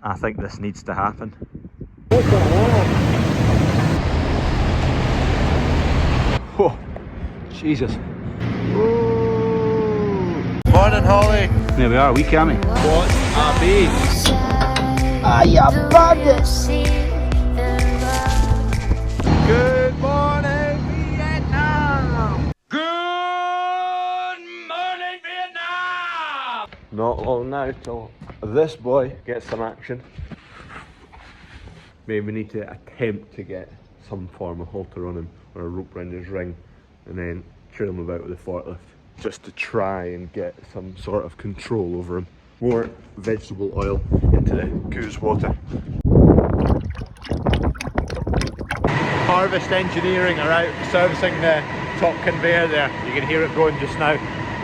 I think this needs to happen. Oh, Jesus. Morning, Holly. There we are, we coming. What a beast. Ah, you bandits. Good morning, Vietnam. Good morning, Vietnam. Not long now till this boy gets some action. Maybe we need to attempt to get some form of halter on him or a rope around his ring and then trail him about with a forklift just to try and get some sort of control over him. More vegetable oil into the goose water. Harvest Engineering are out servicing the top conveyor there. You can hear it going just now.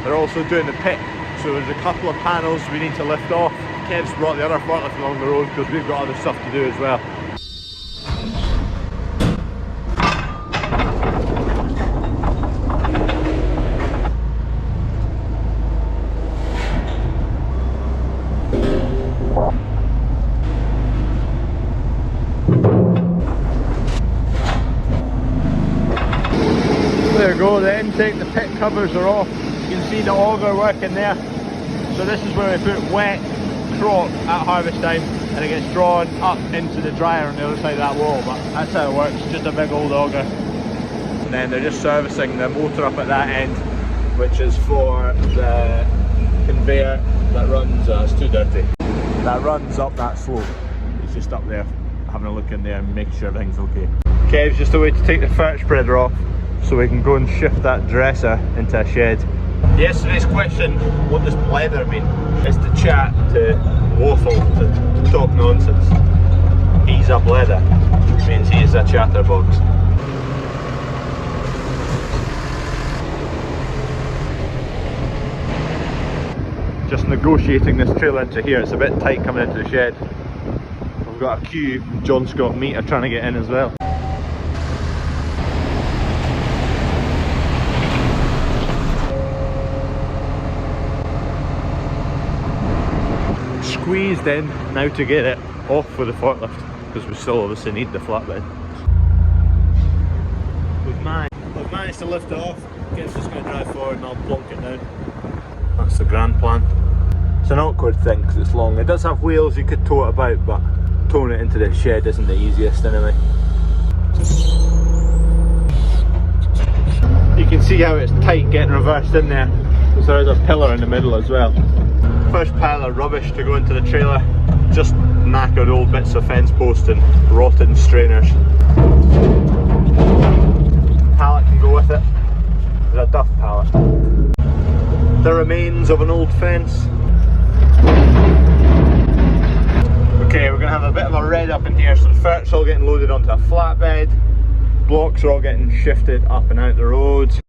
They're also doing the pit, so there's a couple of panels we need to lift off. Kev's brought the other forklift along the road because we've got other stuff to do as well. There we go, the intake, the pit covers are off. You can see the auger working there. So this is where we put wet crop at harvest time and it gets drawn up into the dryer on the other side of that wall, but that's how it works, just a big old auger. And then they're just servicing the motor up at that end, which is for the conveyor that runs, it's too dirty, that runs up that slope. It's just up there, having a look in there and making sure everything's okay. Kev's just a way to take the fert spreader off so we can go and shift that dresser into a shed. Yesterday's question, what does blether mean? Is to chat, to waffle, to talk nonsense. He's a blether, which means he is a chatterbox. Just negotiating this trailer into here, it's a bit tight coming into the shed. We've got a queue, John Scott Meat are trying to get in as well. Squeezed in now to get it off with the forklift because we still obviously need the flatbed. We've managed to lift it off. Kev's just going to drive forward and I'll plonk it down. That's the grand plan. It's an awkward thing because it's long. It does have wheels you could tow it about, but towing it into the shed isn't the easiest anyway. You can see how it's tight getting reversed in there because there is a pillar in the middle as well. First pile of rubbish to go into the trailer, just knackered old bits of fence post and rotten strainers. Pallet can go with it. There's a duff pallet. The remains of an old fence. Okay, we're going to have a bit of a red up in here, so the fert's all getting loaded onto a flatbed. Blocks are all getting shifted up and out the roads.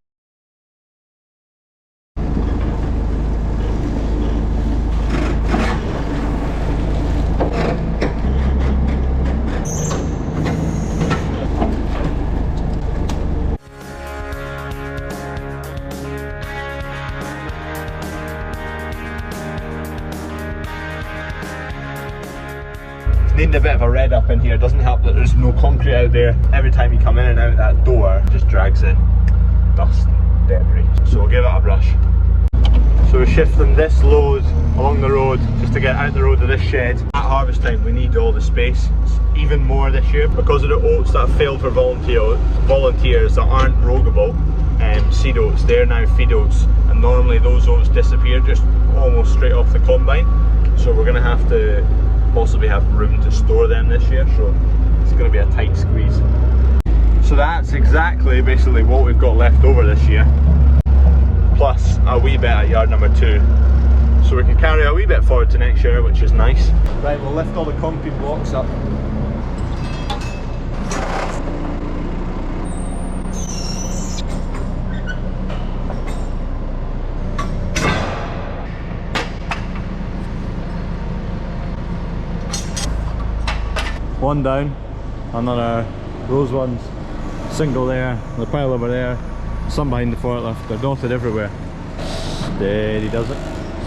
Needing a bit of a red up in here. Doesn't help that there's no concrete out there. Every time you come in and out that door, it just drags in dust and debris. So we'll give it a brush. So we're shifting this load along the road just to get out the road of this shed. At harvest time we need all the space. It's even more this year because of the oats that have failed for volunteers that aren't roguable. Seed oats, they're now feed oats, and normally those oats disappear just almost straight off the combine. So we're going to have to possibly have room to store them this year, so it's going to be a tight squeeze. So that's exactly basically what we've got left over this year, plus a wee bit at yard number 2, so we can carry a wee bit forward to next year, which is nice. Right, we'll lift all the concrete blocks up. One down, another, those ones, single there, the pile over there, some behind the forklift, they're dotted everywhere. Steady does it,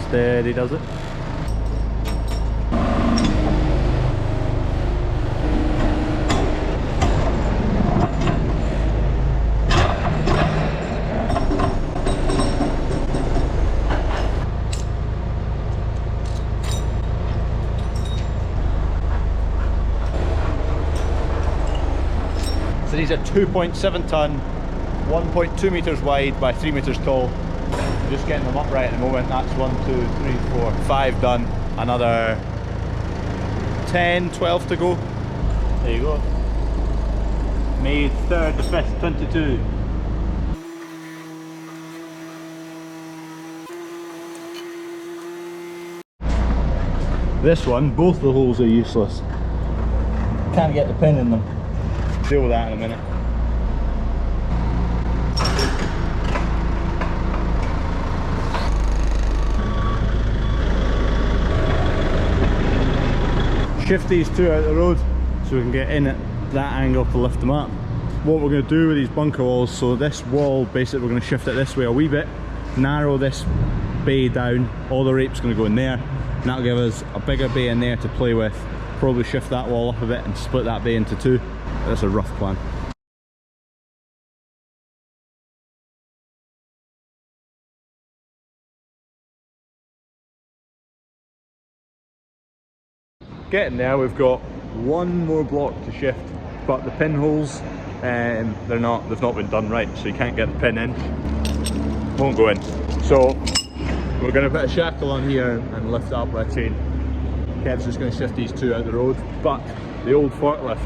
steady does it. So these are 2.7 ton, 1.2 meters wide by 3 meters tall. I'm just getting them upright at the moment. That's 1, 2, 3, 4, 5 done. Another 10, 12 to go. There you go. May 3rd, the 5th, 22. This one, both the holes are useless. Can't get the pin in them. Deal with that in a minute. Shift these two out of the road so we can get in at that angle to lift them up. What we're going to do with these bunker walls, so this wall basically we're going to shift it this way a wee bit, narrow this bay down, all the rape's going to go in there, and that'll give us a bigger bay in there to play with. Probably shift that wall up a bit and split that bay into two. That's a rough plan. Getting there, we've got one more block to shift, but the pinholes, they've not been done right, so you can't get the pin in. Won't go in. So we're going to put a shackle on here and lift it up with a chain. Kev's just going to shift these two out the road, but the old forklift,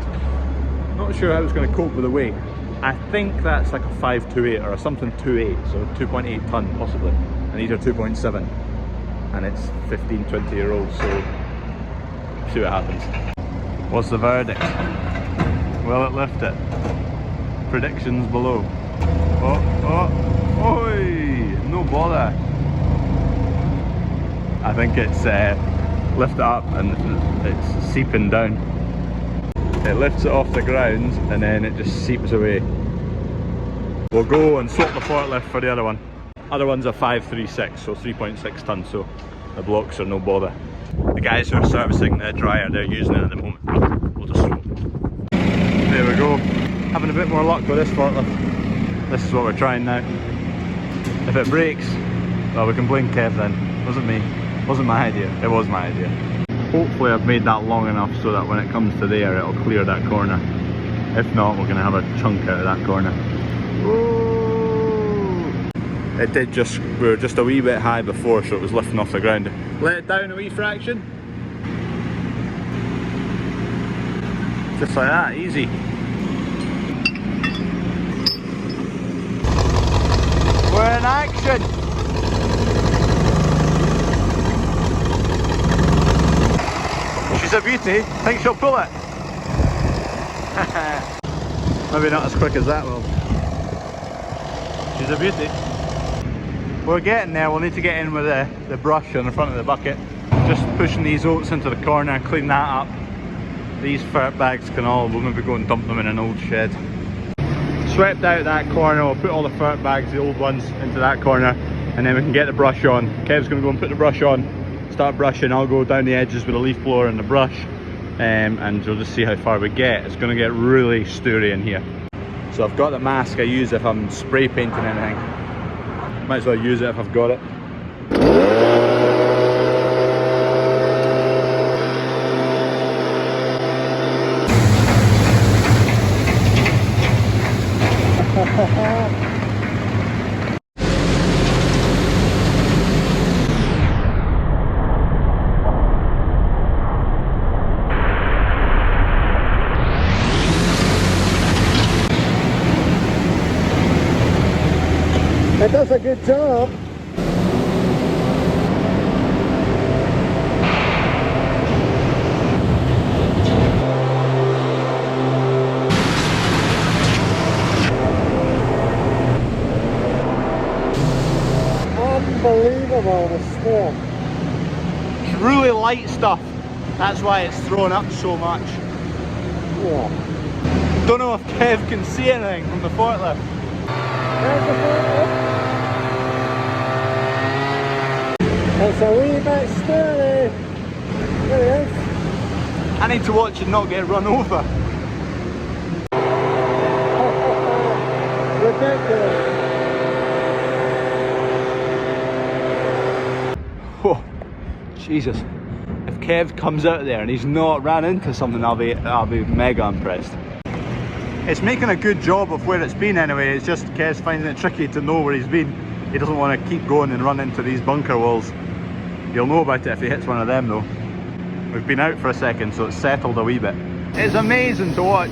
not sure how it's going to cope with the weight. I think that's like a 528 or something 2.8, so 2.8 ton possibly, and these are 2.7, and it's 15-20 year old, so see what happens. What's the verdict? Will it lift it? Predictions below. Oi! No bother. I think it's lift it up and it's seeping down. It lifts it off the ground and then it just seeps away. We'll go and swap the forklift for the other one. Other one's a 536, so 3.6 tons, so the blocks are no bother. The guys who are servicing the dryer, they're using it at the moment. We'll just swap. There we go. Having a bit more luck with this forklift. This is what we're trying now. If it breaks, well, we can blame Kev then. Wasn't me. Wasn't my idea. It was my idea. Hopefully I've made that long enough so that when it comes to there, it'll clear that corner. If not, we're going to have a chunk out of that corner. Ooh. It did just, we were just a wee bit high before, so it was lifting off the ground. Let it down a wee fraction. Just like that, easy. We're in action. She's a beauty. Think she'll pull it? Maybe not as quick as that will. She's a beauty. We're getting there. We'll need to get in with the brush on the front of the bucket. Just pushing these oats into the corner and clean that up. These fert bags can all, we'll maybe go and dump them in an old shed. Swept out that corner, we'll put all the fert bags, the old ones, into that corner, and then we can get the brush on. Kev's going to go and put the brush on, start brushing. I'll go down the edges with a leaf blower and the brush, and we'll just see how far we get. It's going to get really stoury in here. So I've got the mask I use if I'm spray painting anything. Might as well use it if I've got it. It does a good job. Unbelievable, the storm. It's really light stuff. That's why it's thrown up so much. Yeah. Don't know if Kev can see anything from the forklift. There's the forklift. It's a wee bit sturdy. There it is. I need to watch it not get run over. Ridiculous. Whoa, Jesus. If Kev comes out there and he's not ran into something, I'll be mega impressed. It's making a good job of where it's been anyway. It's just Kev's finding it tricky to know where he's been. He doesn't want to keep going and run into these bunker walls. You'll know about it if he hits one of them though. We've been out for a second, so it's settled a wee bit. It's amazing to watch.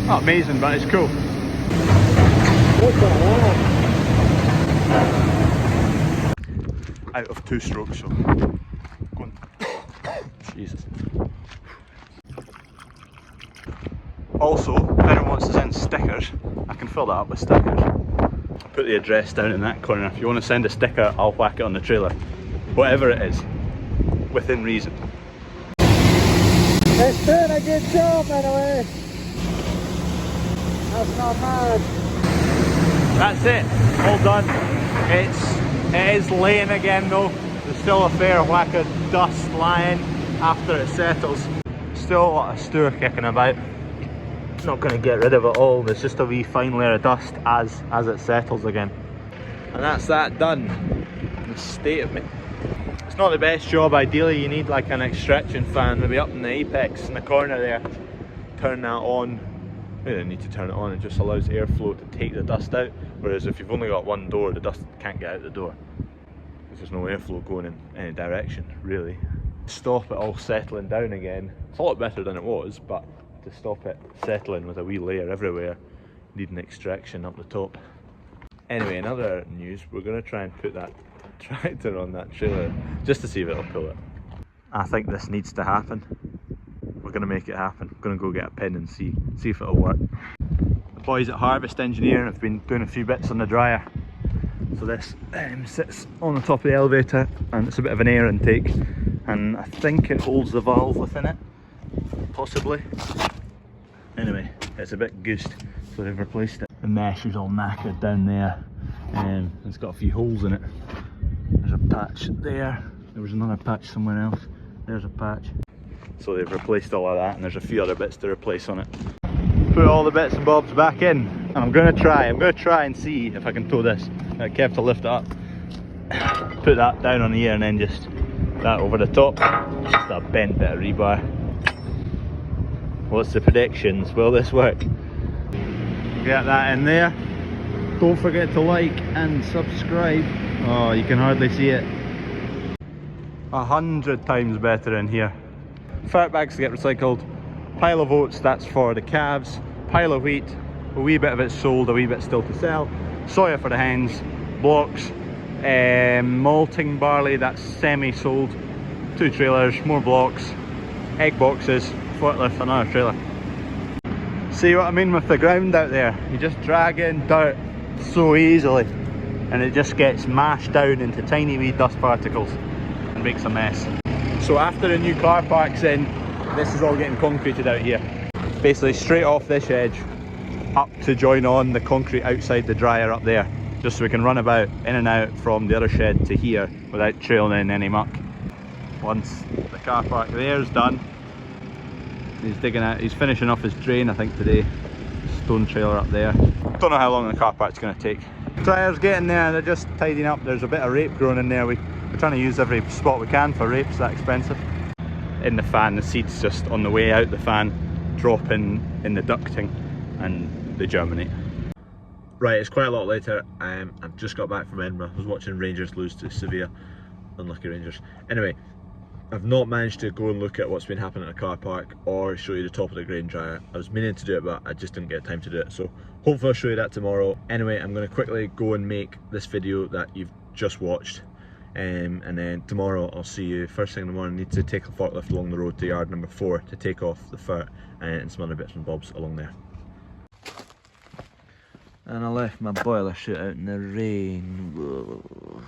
Not amazing, but it's cool. Look at that. Out of 2 strokes, so go on. Jesus. Also, if anyone wants to send stickers, I can fill that up with stickers. Put the address down in that corner. If you want to send a sticker, I'll whack it on the trailer. Whatever it is, within reason. It's doing a good job anyway. That's not bad. That's it, all done. It is laying again though. There's still a fair whack of dust lying after it settles. Still a lot of stour kicking about. It's not going to get rid of it all. There's just a wee fine layer of dust as it settles again. And that's that done. The state of me. It's not the best job. Ideally you need like an extraction fan, maybe up in the apex in the corner there. Turn that on. You don't need to turn it on, it just allows airflow to take the dust out. Whereas if you've only got one door, the dust can't get out the door. There's no airflow going in any direction, really. To stop it all settling down again, it's a lot better than it was, but to stop it settling with a wee layer everywhere, you need an extraction up the top. Anyway, in other news, we're going to try and put that tractor on that trailer, just to see if it'll pull it. I think this needs to happen. We're going to make it happen. I'm going to go get a pin and see if it'll work. The boys at Harvest Engineering have been doing a few bits on the dryer. So this sits on the top of the elevator and it's a bit of an air intake, and I think it holds the valve within it, possibly. Anyway, it's a bit goosed, so they've replaced it. The mesh is all knackered down there, and it's got a few holes in it. There's a patch there, there was another patch somewhere else, there's a patch. So they've replaced all of that, and there's a few other bits to replace on it. Put all the bits and bobs back in, and I'm going to try and see if I can tow this. Get Kev to lift it up, put that down on the ear, and then just that over the top. Just a bent bit of rebar. What's the predictions? Will this work? Get that in there. Don't forget to like and subscribe. Oh, you can hardly see it. 100 times better in here. Fert bags get recycled. Pile of oats, that's for the calves. Pile of wheat, a wee bit of it sold, a wee bit still to sell. Soya for the hens. Blocks. Malting barley, that's semi-sold. 2 trailers, more blocks. Egg boxes, forklift, another trailer. See what I mean with the ground out there? You just drag in dirt so easily, and it just gets mashed down into tiny wee dust particles and makes a mess. So after the new car park's in, this is all getting concreted out here. Basically straight off this edge up to join on the concrete outside the dryer up there, just so we can run about in and out from the other shed to here without trailing in any muck. Once the car park there's done, he's digging out, he's finishing off his drain I think today. Stone trailer up there. Don't know how long the car park's going to take. Dryer's getting there, they're just tidying up. There's a bit of rape growing in there. We're trying to use every spot we can for rape, it's that expensive. In the fan, the seeds just on the way out the fan drop in the ducting and they germinate. Right, it's quite a lot later. I've just got back from Edinburgh. I was watching Rangers lose to Sevilla. Unlucky Rangers. Anyway, I've not managed to go and look at what's been happening at the car park or show you the top of the grain dryer. I was meaning to do it, but I just didn't get time to do it. So hopefully I'll show you that tomorrow. Anyway, I'm going to quickly go and make this video that you've just watched. And then tomorrow I'll see you first thing in the morning. I need to take a forklift along the road to yard number 4 to take off the fert and some other bits and bobs along there. And I left my boiler shit out in the rain. Whoa.